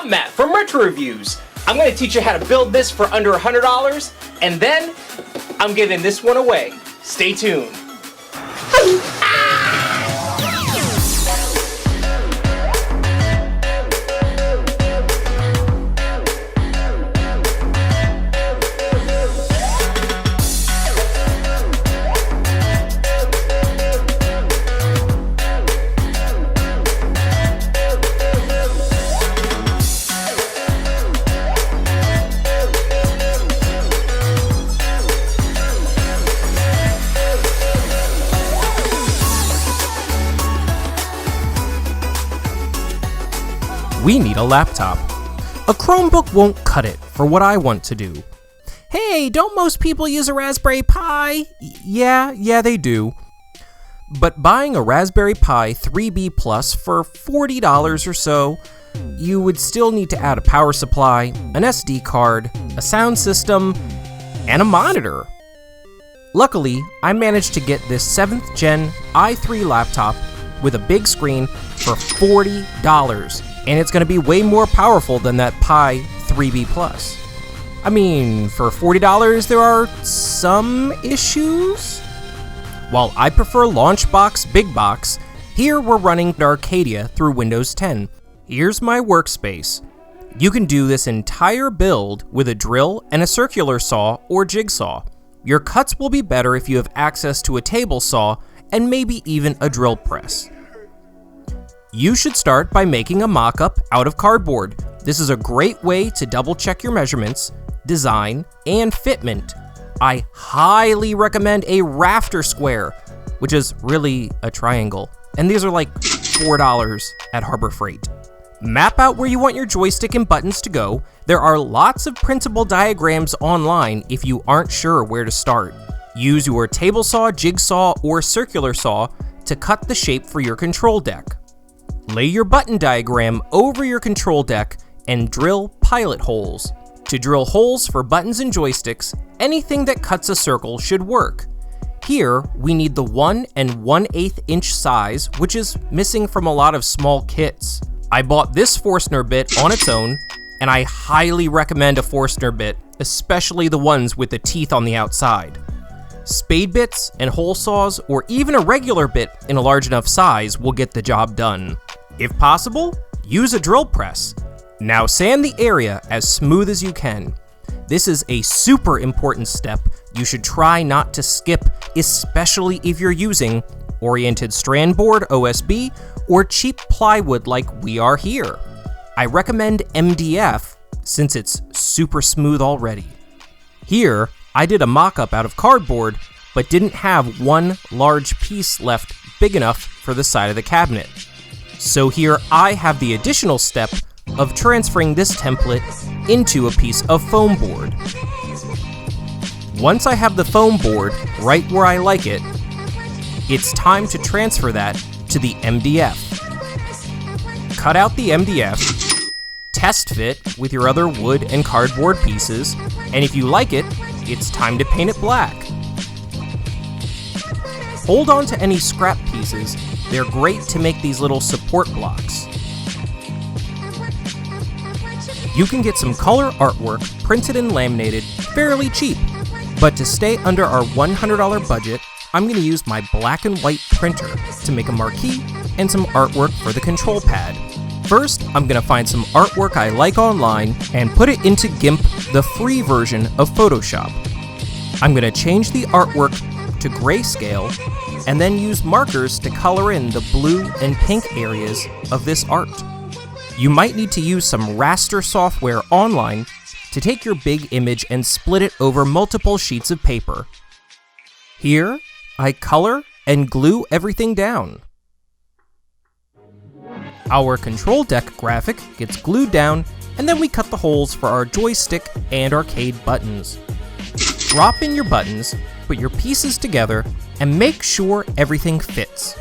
I'm Matt from Retro Reviews. I'm going to teach you how to build this for under $100, and then I'm giving this one away. Stay tuned. We need a laptop. A Chromebook won't cut it for what I want to do. Hey, don't most people use a Raspberry Pi? Yeah, they do. But buying a Raspberry Pi 3B Plus for $40 or so, you would still need to add a power supply, an SD card, a sound system, and a monitor. Luckily, I managed to get this 7th gen i3 laptop with a big screen for $40. And it's going to be way more powerful than that Pi 3B Plus. I mean, for $40, there are some issues. While I prefer Launchbox Big Box, here we're running Arcadia through Windows 10. Here's my workspace. You can do this entire build with a drill and a circular saw or jigsaw. Your cuts will be better if you have access to a table saw and maybe even a drill press. You should start by making a mock-up out of cardboard. This is a great way to double-check your measurements, design, and fitment. I highly recommend a rafter square, which is really a triangle, and these are like $4 at Harbor Freight. Map out where you want your joystick and buttons to go. There are lots of printable diagrams online if you aren't sure where to start. Use your table saw, jigsaw, or circular saw to cut the shape for your control deck. Lay your button diagram over your control deck and drill pilot holes. To drill holes for buttons and joysticks, anything that cuts a circle should work. Here, we need the 1 1/8 inch size, which is missing from a lot of small kits. I bought this Forstner bit on its own, and I highly recommend a Forstner bit, especially the ones with the teeth on the outside. Spade bits and hole saws, or even a regular bit in a large enough size will get the job done. If possible, use a drill press. Now sand the area as smooth as you can. This is a super important step you should try not to skip, especially if you're using oriented strand board OSB or cheap plywood like we are here. I recommend MDF since it's super smooth already. Here, I did a mock-up out of cardboard, but didn't have one large piece left big enough for the side of the cabinet. So here I have the additional step of transferring this template into a piece of foam board. Once I have the foam board right where I like it, it's time to transfer that to the MDF. Cut out the MDF, test fit with your other wood and cardboard pieces, and if you like it, it's time to paint it black. Hold on to any scrap pieces. They're great to make these little support blocks. You can get some color artwork printed and laminated fairly cheap, but to stay under our $100 budget, I'm going to use my black and white printer to make a marquee and some artwork for the control pad. First, I'm going to find some artwork I like online and put it into GIMP, the free version of Photoshop. I'm going to change the artwork to grayscale and then use markers to color in the blue and pink areas of this art. You might need to use some raster software online to take your big image and split it over multiple sheets of paper. Here, I color and glue everything down. Our control deck graphic gets glued down, and then we cut the holes for our joystick and arcade buttons. Drop in your buttons, put your pieces together, and make sure everything fits.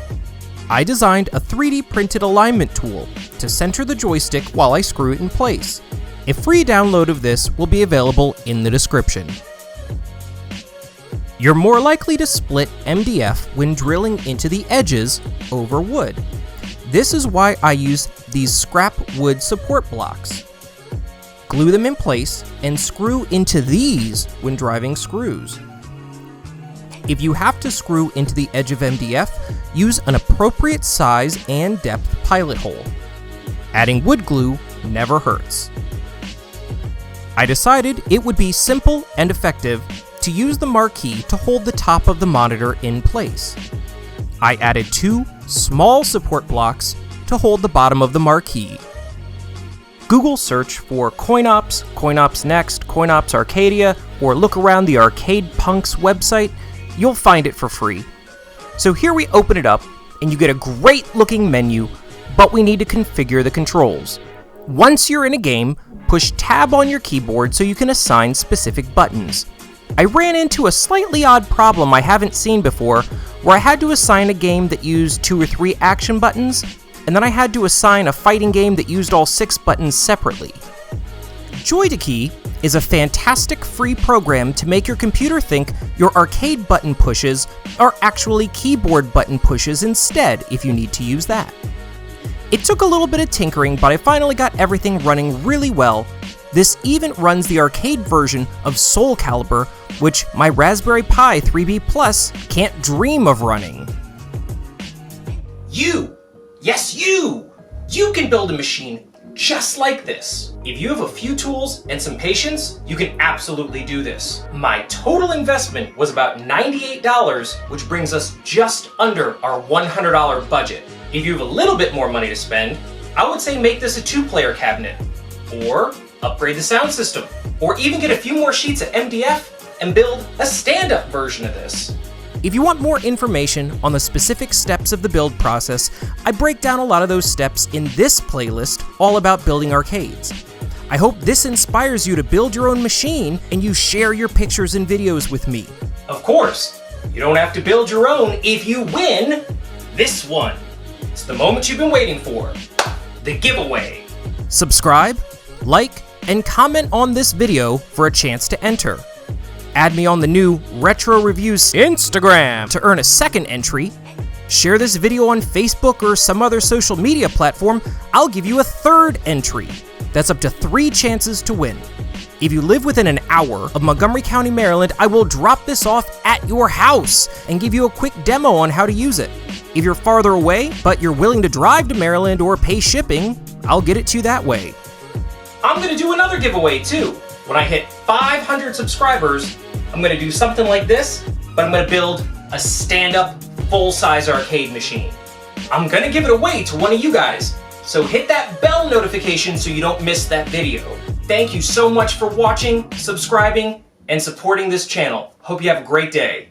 I designed a 3D printed alignment tool to center the joystick while I screw it in place. A free download of this will be available in the description. You're more likely to split MDF when drilling into the edges over wood. This is why I use these scrap wood support blocks. glue them in place, and screw into these when driving screws. If you have to screw into the edge of MDF, use an appropriate size and depth pilot hole. Adding wood glue never hurts. I decided it would be simple and effective to use the marquee to hold the top of the monitor in place. I added 2 small support blocks to hold the bottom of the marquee. Google search for CoinOps, CoinOps Next, CoinOps Arcadia, or look around the Arcade Punks website. You'll find it for free. So here we open it up, and you get a great looking menu, but we need to configure the controls. Once you're in a game, push Tab on your keyboard so you can assign specific buttons. I ran into a slightly odd problem I haven't seen before, where I had to assign a game that used 2 or 3 action buttons, and then I had to assign a fighting game that used all 6 buttons separately. Joy2Key is a fantastic free program to make your computer think your arcade button pushes are actually keyboard button pushes instead if you need to use that. It took a little bit of tinkering, but I finally got everything running really well. This even runs the arcade version of Soul Calibur, which my Raspberry Pi 3B Plus can't dream of running. Yes you can build a machine just like this. If you have a few tools and some patience, you can absolutely do this. My total investment was about $98, which brings us just under our $100 budget. If you have a little bit more money to spend, I would say make this a 2-player cabinet, or upgrade the sound system, or even get a few more sheets of MDF and build a stand-up version of this. If you want more information on the specific steps of the build process, I break down a lot of those steps in this playlist all about building arcades. I hope this inspires you to build your own machine and you share your pictures and videos with me. Of course, you don't have to build your own if you win this one. It's the moment you've been waiting for, the giveaway. Subscribe, like, and comment on this video for a chance to enter. Add me on the new Retro Reviews Instagram to earn a second entry. Share this video on Facebook or some other social media platform, I'll give you a third entry. That's up to 3 chances to win. If you live within an hour of Montgomery County, Maryland, I will drop this off at your house and give you a quick demo on how to use it. If you're farther away, but you're willing to drive to Maryland or pay shipping, I'll get it to you that way. I'm gonna do another giveaway too. When I hit 500 subscribers, I'm gonna do something like this, but I'm gonna build a stand-up, full-size arcade machine. I'm gonna give it away to one of you guys, so hit that bell notification so you don't miss that video. Thank you so much for watching, subscribing, and supporting this channel. Hope you have a great day.